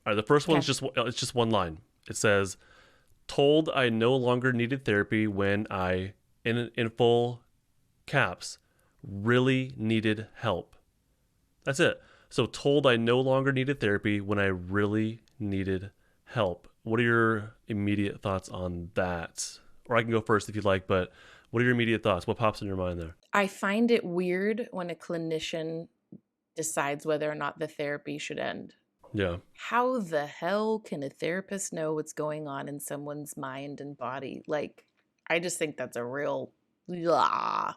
All right, the first Okay. one's it's just one line. It says, "Told I no longer needed therapy when I, in full caps, really needed help." That's it. So told I no longer needed therapy when I really needed help. What are your immediate thoughts on that? Or I can go first if you'd like, but what are your immediate thoughts? What pops in your mind there? I find it weird when a clinician decides whether or not the therapy should end. Yeah. How the hell can a therapist know what's going on in someone's mind and body? Like, I just think that's a real, blah.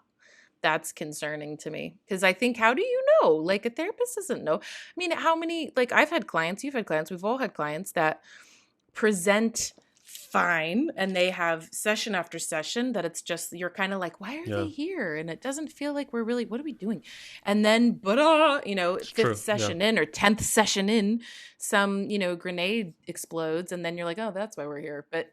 That's concerning to me because I think, how do you know? Like, a therapist doesn't know. I mean, how many, like, I've had clients, you've had clients, we've all had clients that present fine and they have session after session that it's just you're kind of like, why are they Yeah. here, and it doesn't feel like we're really, what are we doing? And then but It's fifth true. Yeah. session in or 10th session in, some grenade explodes, and then you're like, oh, that's why we're here. But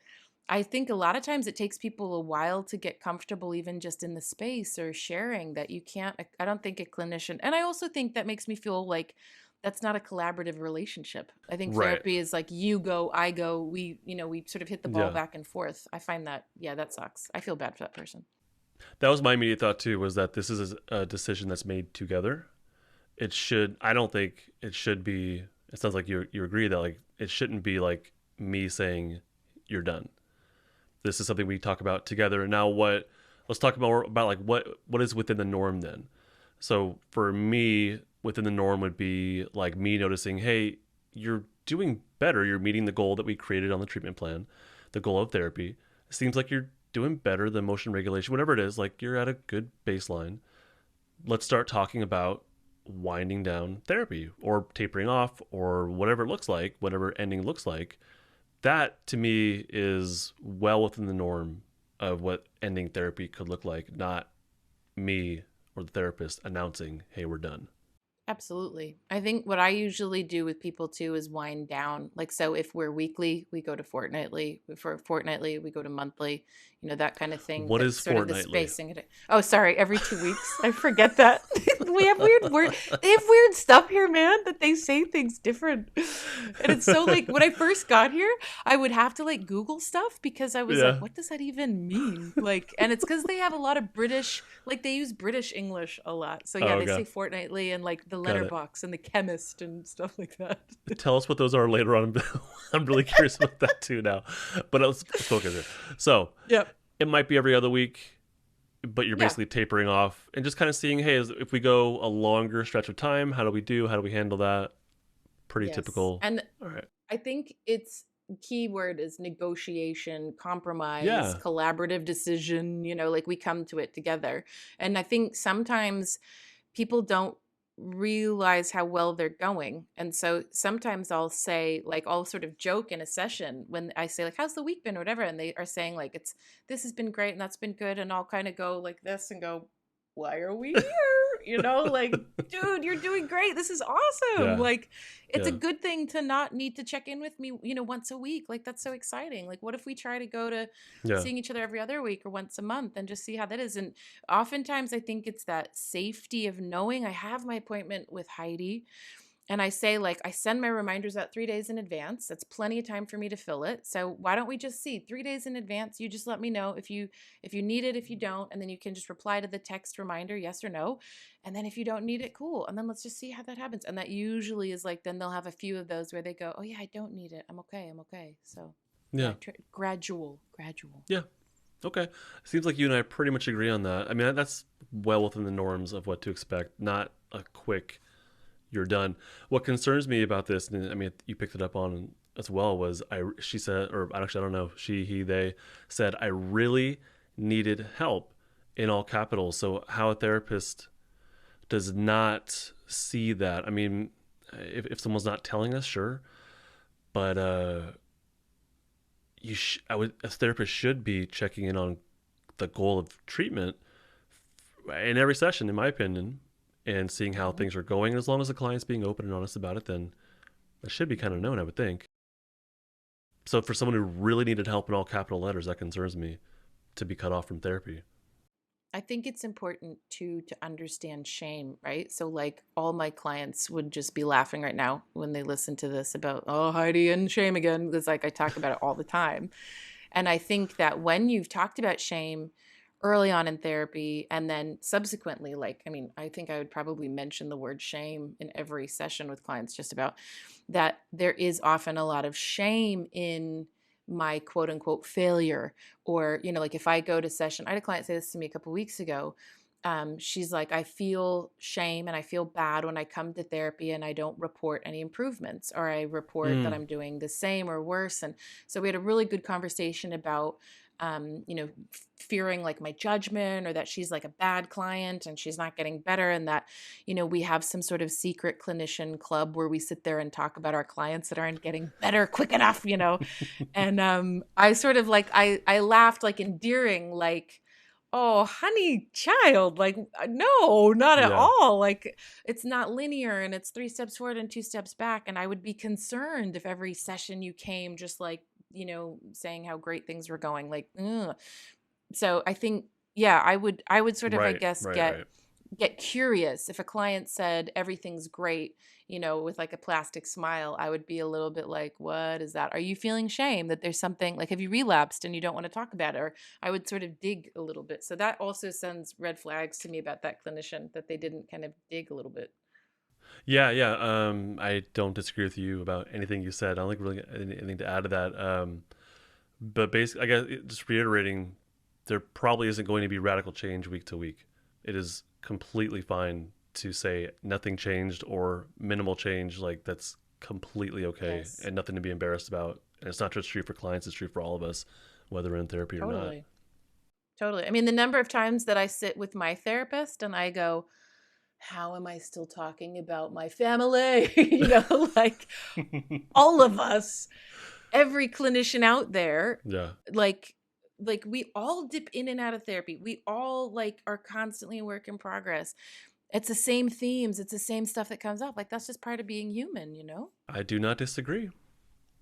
I think a lot of times it takes people a while to get comfortable even just in the space or sharing that. You can't, I don't think a clinician, and I also think that makes me feel like that's not a collaborative relationship. I think Right. therapy is like you go, I go, we sort of hit the ball Yeah. back and forth. I find that, yeah, that sucks. I feel bad for that person. That was my immediate thought too, was that this is a decision that's made together. I don't think it should be, it sounds like you agree that like it shouldn't be like me saying you're done. This is something we talk about together. And now let's talk more about like what is within the norm then. So for me, within the norm would be like me noticing, hey, you're doing better. You're meeting the goal that we created on the treatment plan, the goal of therapy. It seems like you're doing better than motion regulation, whatever it is, like you're at a good baseline. Let's start talking about winding down therapy or tapering off or whatever it looks like, whatever ending looks like. That to me is well within the norm of what ending therapy could look like, not me or the therapist announcing, hey, we're done. Absolutely. I think what I usually do with people too is wind down. Like, so if we're weekly, we go to fortnightly. If we're fortnightly, we go to monthly, that kind of thing. What That's is sort of the fortnightly? spacing. Oh, sorry, every 2 weeks. I forget that. We have weird word. They have weird stuff here, man, that they say things different. And it's so like when I first got here, I would have to like Google stuff because I was like, Yeah. what does that even mean? Like, and it's because they have a lot of British, like they use British English a lot. So Oh, yeah, they okay. say fortnightly and like the Got it. letterbox and the chemist and stuff like that. Tell us what those are later on. I'm really curious about that too now. But let's focus here. So Yep. it might be every other week, but you're Yeah. basically tapering off and just kind of seeing, hey, if we go a longer stretch of time, how do we do? How do we handle that? Pretty Yes. typical. And All right. I think it's key word is negotiation, compromise, Yeah. collaborative decision, like we come to it together. And I think sometimes people don't realize how well they're going. And so sometimes I'll say, like, I'll sort of joke in a session when I say, like, how's the week been or whatever. And they are saying, like, this has been great and that's been good. And I'll kind of go like this and go, why are we here? Like, dude, you're doing great. This is awesome. Yeah. Like, it's a Yeah. good thing to not need to check in with me, once a week. Like, that's so exciting. Like, what if we try to go to Yeah. seeing each other every other week or once a month and just see how that is? And oftentimes I think it's that safety of knowing I have my appointment with Heidi, and I say, like, I send my reminders out 3 days in advance. That's plenty of time for me to fill it. So why don't we just see 3 days in advance? You just let me know if you need it, if you don't, and then you can just reply to the text reminder, yes or no. And then if you don't need it, cool. And then let's just see how that happens. And that usually is like, then they'll have a few of those where they go, oh yeah, I don't need it. I'm okay. I'm okay. So yeah, Yeah. gradual. Yeah. Okay. Seems like you and I pretty much agree on that. I mean, that's well within the norms of what to expect, not a quick you're done. What concerns me about this, and I mean, you picked it up on as well, was she said, or actually, I don't know, she, he, they said, I really needed help in all capitals. So, how a therapist does not see that. I mean, if someone's not telling us, sure, but a therapist should be checking in on the goal of treatment in every session, in my opinion, and seeing how Mhm. things are going. As long as the client's being open and honest about it, then that should be kind of known, I would think. So for someone who really needed help in all capital letters, that concerns me to be cut off from therapy. I think it's important to understand shame, right? So like all my clients would just be laughing right now when they listen to this about, oh, Heidi and shame again, because like I talk about it all the time. And I think that when you've talked about shame early on in therapy and then subsequently, like, I mean, I think I would probably mention the word shame in every session with clients, just about that there is often a lot of shame in my quote unquote failure. Or, you know, like if I go to session, I had a client say this to me a couple weeks ago. She's like, I feel shame and I feel bad when I come to therapy and I don't report any improvements, or I report that Mm, I'm doing the same or worse. And so we had a really good conversation about, you know, fearing like my judgment, or that she's like a bad client and she's not getting better. And that, you know, we have some sort of secret clinician club where we sit there and talk about our clients that aren't getting better quick enough, you know. And I sort of like, I laughed like endearing, like, oh, honey child, like, no, not at yeah. all. Like, it's not linear and it's 3 steps forward and 2 steps back. And I would be concerned if every session you came just like, you know, saying how great things were going. Like, ugh. So I think, yeah, I would sort of, I Right. guess, Right. Right. get curious. If a client said everything's great, you know, with like a plastic smile, I would be a little bit like, what is that? Are you feeling shame that there's something, like, have you relapsed and you don't want to talk about it? Or I would sort of dig a little bit. So that also sends red flags to me about that clinician, that they didn't kind of dig a little bit. Yeah. Yeah. I don't disagree with you about anything you said. I don't think really anything to add to that. But basically, I guess just reiterating, there probably isn't going to be radical change week to week. It is completely fine to say nothing changed or minimal change. Like that's completely okay Yes, and nothing to be embarrassed about. And it's not just true for clients; it's true for all of us, whether we're in therapy or not. totally. Totally. I mean, the number of times that I sit with my therapist and I go, how am I still talking about my family? You know, like all of us, every clinician out there, Yeah. like we all dip in and out of therapy. We all like are constantly a work in progress. It's the same themes, it's the same stuff that comes up. Like that's just part of being human, you know? I do not disagree.